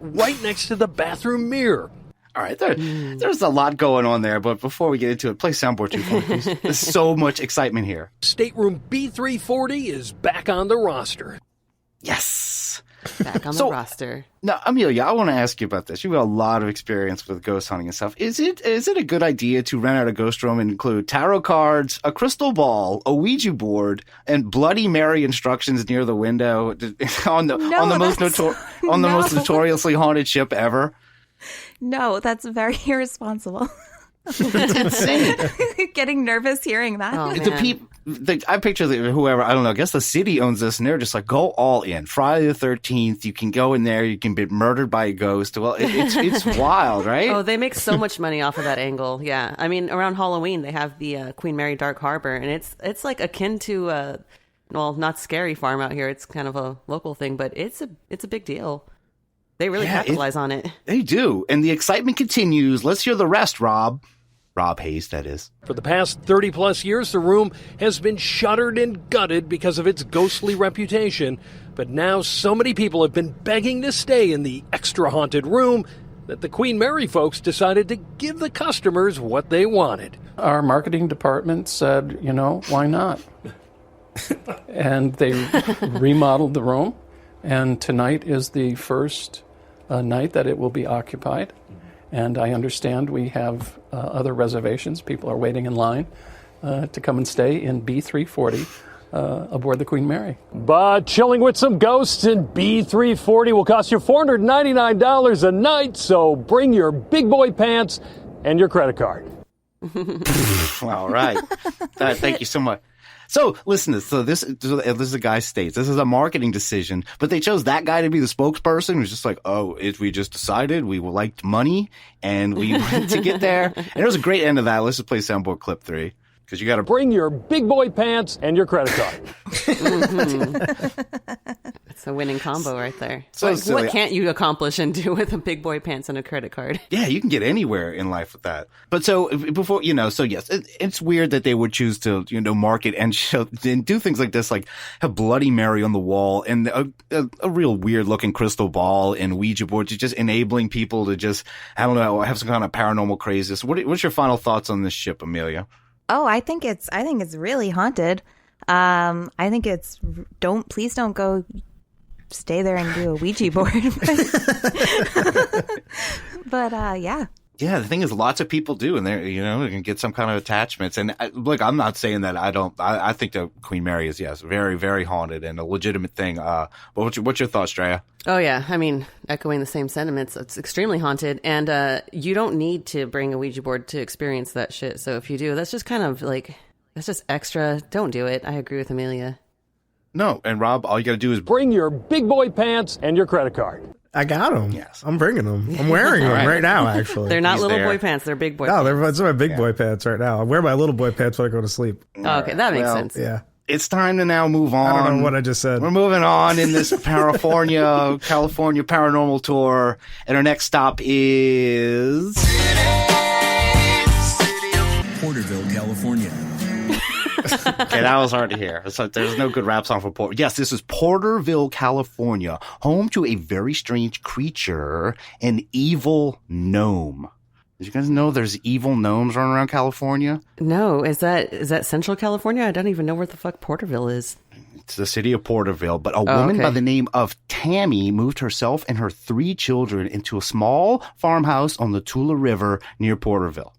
right next to the bathroom mirror. All right, there's a lot going on there, but before we get into it, play soundboard 2 for me, please. There's so much excitement here. Stateroom B340 is back on the roster. Yes! Back on the roster. Now, Amelia, I want to ask you about this. You've got a lot of experience with ghost hunting and stuff. Is it a good idea to rent out a ghost room and include tarot cards, a crystal ball, a Ouija board, and Bloody Mary instructions near the window on the most notoriously haunted ship ever? No, that's very irresponsible. It's insane. Getting nervous hearing that. Oh, I picture whoever, I don't know, I guess the city owns this, and they're just like, go all in. Friday the 13th, you can go in there, you can be murdered by a ghost. Well, it's wild, right? Oh, they make so much money off of that angle. Yeah. I mean, around Halloween, they have the Queen Mary Dark Harbor, and it's like akin to, well, not Scary Farm out here. It's kind of a local thing, but it's a big deal. They really capitalize on it. They do. And the excitement continues. Let's hear the rest, Rob. Rob Hayes, that is. For the past 30-plus years, the room has been shuttered and gutted because of its ghostly reputation. But now so many people have been begging to stay in the extra haunted room that the Queen Mary folks decided to give the customers what they wanted. Our marketing department said, why not? And they remodeled the room. And tonight is the first night that it will be occupied. And I understand we have other reservations. People are waiting in line to come and stay in B340 aboard the Queen Mary. But chilling with some ghosts in B340 will cost you $499 a night, so bring your big boy pants and your credit card. All right. Thank you so much. So, listen to this. So this is a guy states. This is a marketing decision, but they chose that guy to be the spokesperson who's just like, we just decided we liked money and we wanted to get there. And there was a great end of that. Let's just play soundboard clip 3. Because you got to bring your big boy pants and your credit card. It's a winning combo right there. So what can't you accomplish and do with a big boy pants and a credit card? Yeah, you can get anywhere in life with that. But so before, so yes, it's weird that they would choose to, market and show and do things like this, like have Bloody Mary on the wall and a real weird looking crystal ball and Ouija board, just enabling people to just, I don't know, have some kind of paranormal craziness. What's your final thoughts on this ship, Amelia? Oh, I think it's really haunted. I think please don't go stay there and do a Ouija board. But yeah. Yeah, the thing is, lots of people do, and they can get some kind of attachments. And look, I'm not saying that I think the Queen Mary is, yes, very, very haunted and a legitimate thing. But what's your thoughts, Drea? Oh, yeah. I mean, echoing the same sentiments, it's extremely haunted. And you don't need to bring a Ouija board to experience that shit. So if you do, that's just kind of like, that's just extra. Don't do it. I agree with Amelia. No, and Rob, all you got to do is bring your big boy pants and your credit card. I got them. Yes. I'm bringing them. I'm wearing them right now, actually. They're not little boy pants. They're big boy pants. No, it's my big boy pants right now. I wear my little boy pants when I go to sleep. Oh, okay, that makes sense. Yeah. It's time to now move on. I don't know what I just said. We're moving on in this California paranormal tour. And our next stop is Porterville, California. Okay, that was hard to hear. So there's no good rap song for Porter. Yes, this is Porterville, California, home to a very strange creature, an evil gnome. Did you guys know there's evil gnomes running around California? No, is that Central California? I don't even know where the fuck Porterville is. It's the city of Porterville, but a woman by the name of Tammy moved herself and her 3 children into a small farmhouse on the Tula River near Porterville.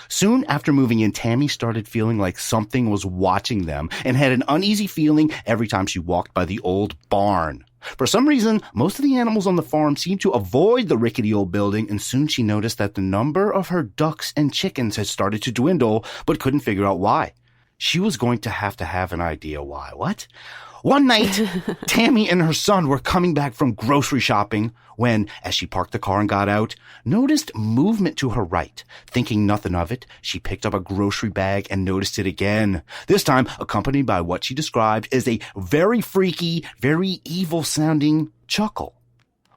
Soon after moving in, Tammy started feeling like something was watching them and had an uneasy feeling every time she walked by the old barn. For some reason, most of the animals on the farm seemed to avoid the rickety old building, and soon she noticed that the number of her ducks and chickens had started to dwindle, but couldn't figure out why. She was going to have an idea why. What? One night, Tammy and her son were coming back from grocery shopping when, as she parked the car and got out, noticed movement to her right. Thinking nothing of it, she picked up a grocery bag and noticed it again, this time accompanied by what she described as a very freaky, very evil-sounding chuckle.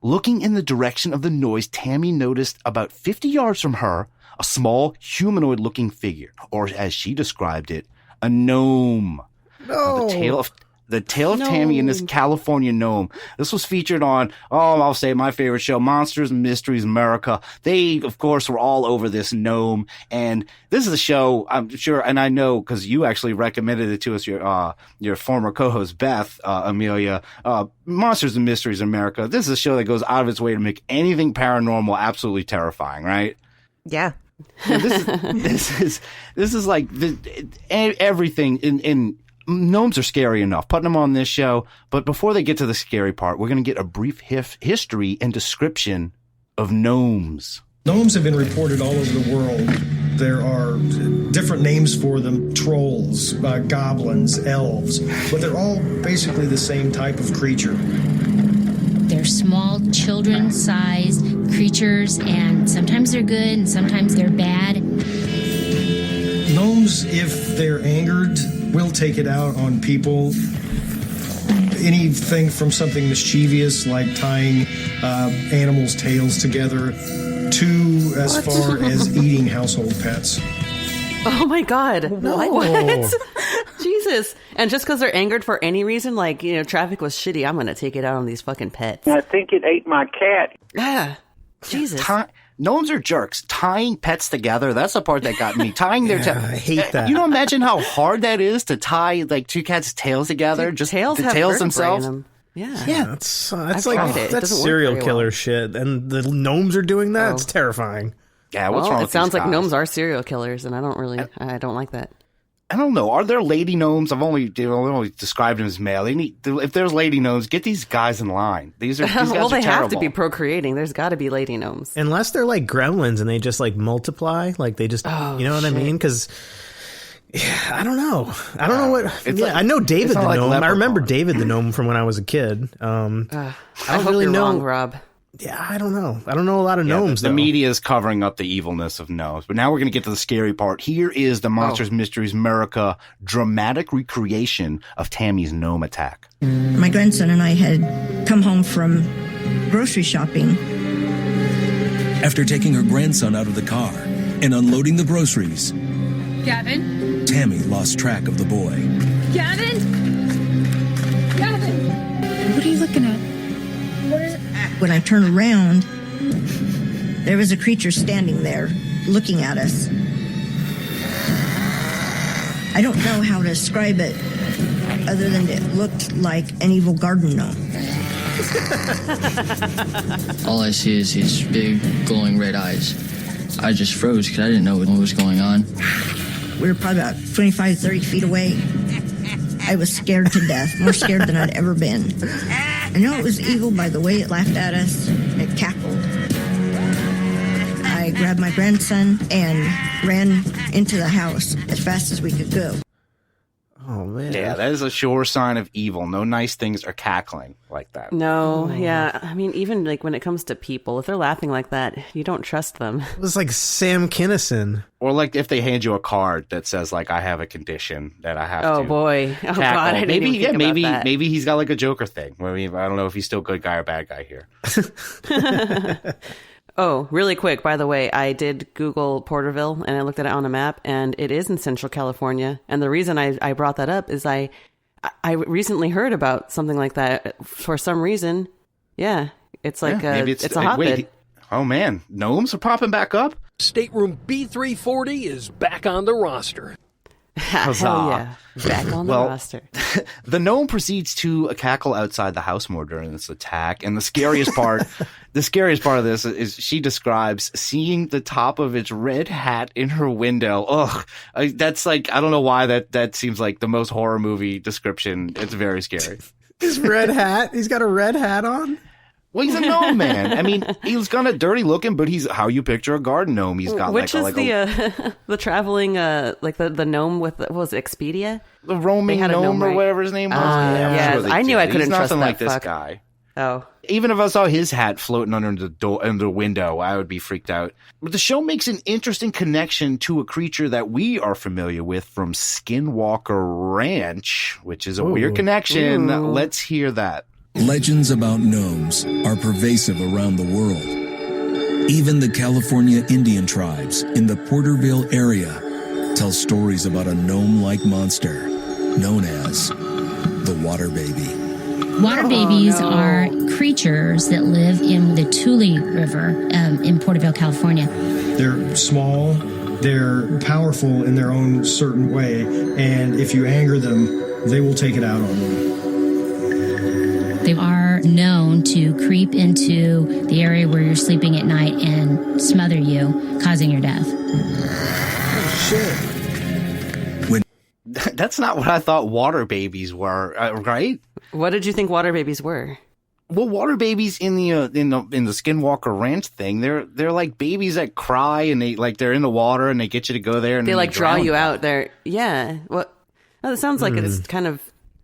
Looking in the direction of the noise, Tammy noticed about 50 yards from her a small humanoid-looking figure, or as she described it, a gnome. No. The tail of The Tale of Tammy and this California gnome. This was featured on, I'll say my favorite show, Monsters and Mysteries America. They, of course, were all over this gnome. And this is a show, I'm sure, and I know because you actually recommended it to us, your former co-host, Beth, Amelia, Monsters and Mysteries America. This is a show that goes out of its way to make anything paranormal absolutely terrifying, right? Yeah. This is like everything in gnomes are scary enough, putting them on this show. But before they get to the scary part, we're going to get a brief history and description of gnomes. Gnomes have been reported all over the world. There are different names for them: trolls, goblins, elves, but they're all basically the same type of creature. They're small, children-sized creatures, and sometimes they're good and sometimes they're bad. Gnomes, if they're angered, will take it out on people. Anything from something mischievous like tying animals' tails together to as far as eating household pets. Oh my God. No. What? Jesus. And just because they're angered for any reason, like, traffic was shitty, I'm going to take it out on these fucking pets. I think it ate my cat. Ah, Jesus. Gnomes are jerks. Tying pets together, that's the part that got me. Tying their I hate that. You don't imagine how hard that is to tie like two cats' tails together, just tails the have tails vertebrae themselves. in them. Yeah. That's I've like tried it. It that's doesn't work serial very killer well. shit, and the gnomes are doing that. It's terrifying. Yeah, what's Well, wrong it with sounds these like guys? gnomes are serial killers, and I don't like that. I don't know. Are there lady gnomes? I've only described them as male. If there's lady gnomes, get these guys in line. These guys Well, they are have terrible. to be procreating. There's got to be lady gnomes. Unless they're like gremlins and they just like multiply, like they just, Oh, you know what I mean? Because I don't know. I don't know what. It's Yeah, like- I know David it's the not like gnome. I remember Leprechaun. David the gnome from when I was a kid. I I don't hope really you're know. wrong, Rob. Yeah, I don't know. I don't know a lot of gnomes. The though. media is covering up the evilness of gnomes. But now we're going to get to the scary part. Here is the Monsters Mysteries America dramatic recreation of Tammy's Gnome Attack. My grandson and I had come home from grocery shopping. After taking her grandson out of the car and unloading the groceries, Gavin? Tammy lost track of the boy. Gavin? Gavin? What are you looking at? What is it? When I turned around, there was a creature standing there looking at us. I don't know how to describe it other than it looked like an evil garden gnome. All I see is these big, glowing red eyes. I just froze because I didn't know what was going on. We were probably about 25, 30 feet away. I was scared to death, more scared than I'd ever been. I know it was evil by the way it laughed at us. It cackled. I grabbed my grandson and ran into the house as fast as we could go. Oh man. Yeah, that is a sure sign of evil. No nice things are cackling like that. No, yeah. I mean, even like when it comes to people, if they're laughing like that, you don't trust them. It was like Sam Kinison. Or like if they hand you a card that says like I have a condition that I have to. Oh boy. Oh tackle. God. I didn't maybe even think about that. maybe he's got like a Joker thing. I mean, I don't know if he's still good guy or bad guy here. Oh, really quick, by the way, I did Google Porterville and I looked at it on a map and it is in Central California. And the reason I brought that up is I recently heard about something like that for some reason. Yeah, it's like maybe it's a hotbed. Wait, oh man, gnomes are popping back up? Stateroom B340 is back on the roster. Hell yeah, back on the roster. The gnome proceeds to cackle outside the house more during this attack, and the scariest part of this is she describes seeing the top of its red hat in her window. Ugh, that's like, I don't know why that seems like the most horror movie description. It's very scary. His red hat. He's got a red hat on. Well, he's a gnome man. I mean, he's kind of dirty looking, but he's how you picture a garden gnome. He's got Which like is the traveling like the gnome with what was it, Expedia? the roaming They had a gnome or right? whatever his name was. Yeah, I'm sure they I knew did. I couldn't He's trust nothing that like this fuck. guy. Oh. Even if I saw his hat floating under the window, I would be freaked out. But the show makes an interesting connection to a creature that we are familiar with from Skinwalker Ranch, which is a weird connection. Ooh. Let's hear that. Legends about gnomes are pervasive around the world. Even the California Indian tribes in the Porterville area tell stories about a gnome-like monster known as the water baby. Water babies are creatures that live in the Tule River in Porterville, California. They're small, they're powerful in their own certain way, and if you anger them, they will take it out on you. They are known to creep into the area where you're sleeping at night and smother you, causing your death. Oh, shit. That's not what I thought water babies were, right? What did you think water babies were? Well, water babies in the Skinwalker Ranch thing, they're like babies that cry and they're in the water and they get you to go there and they like draw you out there. Yeah. Well, it sounds like it's kind of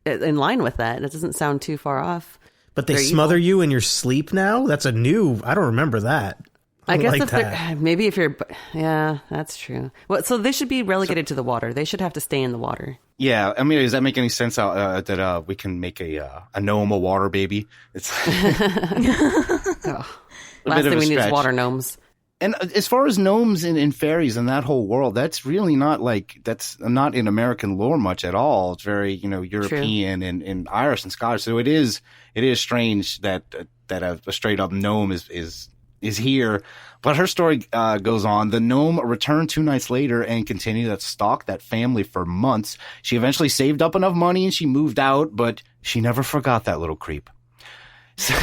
in line with that. It doesn't sound too far off. But they smother you in your sleep now? That's a new... I don't remember that. I guess like if they're... Maybe if you're... Yeah, that's true. Well, so they should be relegated to the water. They should have to stay in the water. Yeah, I mean, does that make any sense that we can make a gnome a water baby? It's Last thing we need is water gnomes. And as far as gnomes and fairies and that whole world, that's really not that's not in American lore much at all. It's very, European and Irish and Scottish. So it is strange that a straight up gnome is here. But her story goes on. The gnome returned 2 nights later and continued to stalk that family for months. She eventually saved up enough money and she moved out, but she never forgot that little creep. So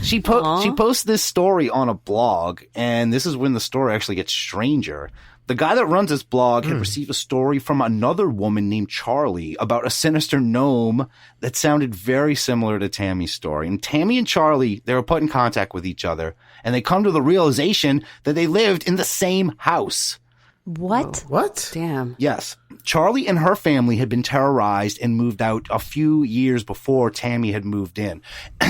she posts this story on a blog, and this is when the story actually gets stranger. The guy that runs this blog had received a story from another woman named Charlie about a sinister gnome that sounded very similar to Tammy's story. And Tammy and Charlie, they were put in contact with each other, and they come to the realization that they lived in the same house. What? What? Damn. Yes. Charlie and her family had been terrorized and moved out a few years before Tammy had moved in.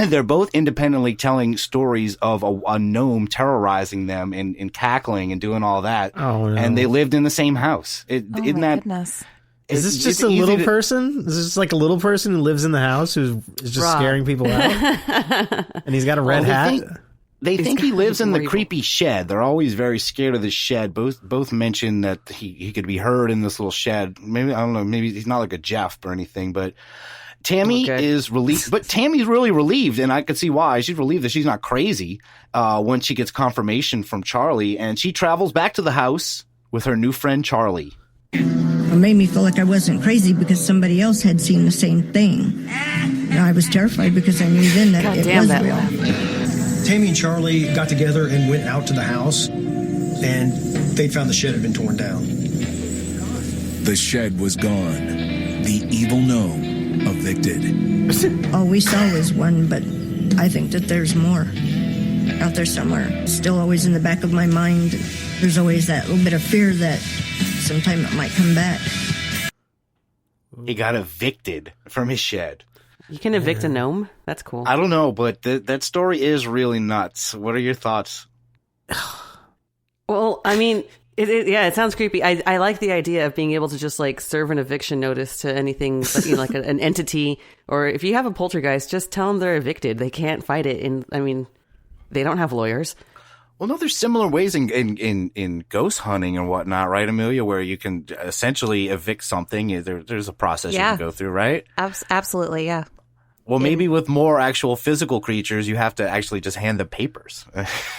They're both independently telling stories of a gnome terrorizing them and cackling and doing all that. Oh, no. And they lived in the same house. Goodness. Is this just a little person? Is this like a little person who lives in the house who is just scaring people out? And he's got a red hat? They think he lives in the creepy shed. They're always very scared of this shed. Both mention that he could be heard in this little shed. Maybe, I don't know, maybe he's not like a Jeff or anything, but Tammy is relieved. But Tammy's really relieved, and I could see why. She's relieved that she's not crazy when she gets confirmation from Charlie, and she travels back to the house with her new friend Charlie. It made me feel like I wasn't crazy because somebody else had seen the same thing. And I was terrified because I knew then that it was real. Tammy and Charlie got together and went out to the house, and they'd found the shed had been torn down. The shed was gone. The evil gnome evicted. All we saw was one, but I think that there's more out there somewhere. It's still always in the back of my mind. There's always that little bit of fear that sometime it might come back. He got evicted from his shed. You can evict a gnome? That's cool. I don't know, but that story is really nuts. What are your thoughts? Well, I mean, it sounds creepy. I like the idea of being able to just like serve an eviction notice to anything, like an entity, or if you have a poltergeist, just tell them they're evicted. They can't fight it. And I mean, they don't have lawyers. Well, no, there's similar ways in ghost hunting and whatnot, right, Amelia, where you can essentially evict something. There's a process you can go through, right? Absolutely, yeah. Well, maybe with more actual physical creatures, you have to actually just hand them papers.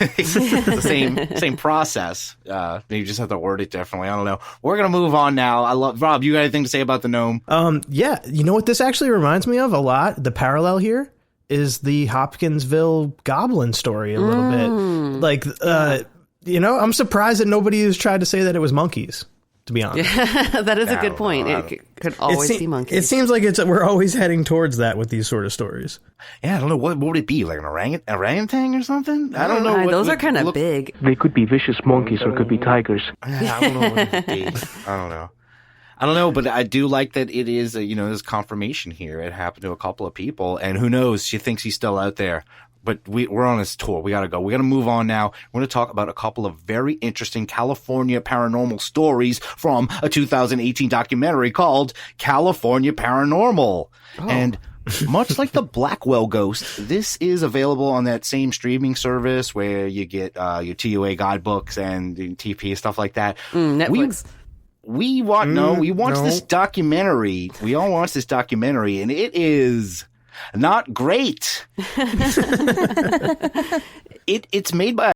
It's the same process. Maybe you just have to word it differently. I don't know. We're going to move on now. Rob, you got anything to say about the gnome? Yeah. You know what this actually reminds me of a lot? The parallel here is the Hopkinsville goblin story a little bit. Like, I'm surprised that nobody has tried to say that it was monkeys, to be honest. Yeah, that is a good point. It could always be monkeys. It seems like we're always heading towards that with these sort of stories. Yeah, I don't know. What would it be? Like an orangutan or something? I don't know. Those are kind of big. They could be vicious monkeys or could be tigers. I don't know what it would be. I don't know, but I do like that it is, there's confirmation here. It happened to a couple of people, and who knows? She thinks he's still out there. But we're on this tour. We got to go. We got to move on now. We're going to talk about a couple of very interesting California paranormal stories from a 2018 documentary called California Paranormal. Oh. And much like the Blackwell Ghost, this is available on that same streaming service where you get your TUA guidebooks and TP stuff like that. Netflix. we watched this documentary. We all watched this documentary, and it is not great. It's made by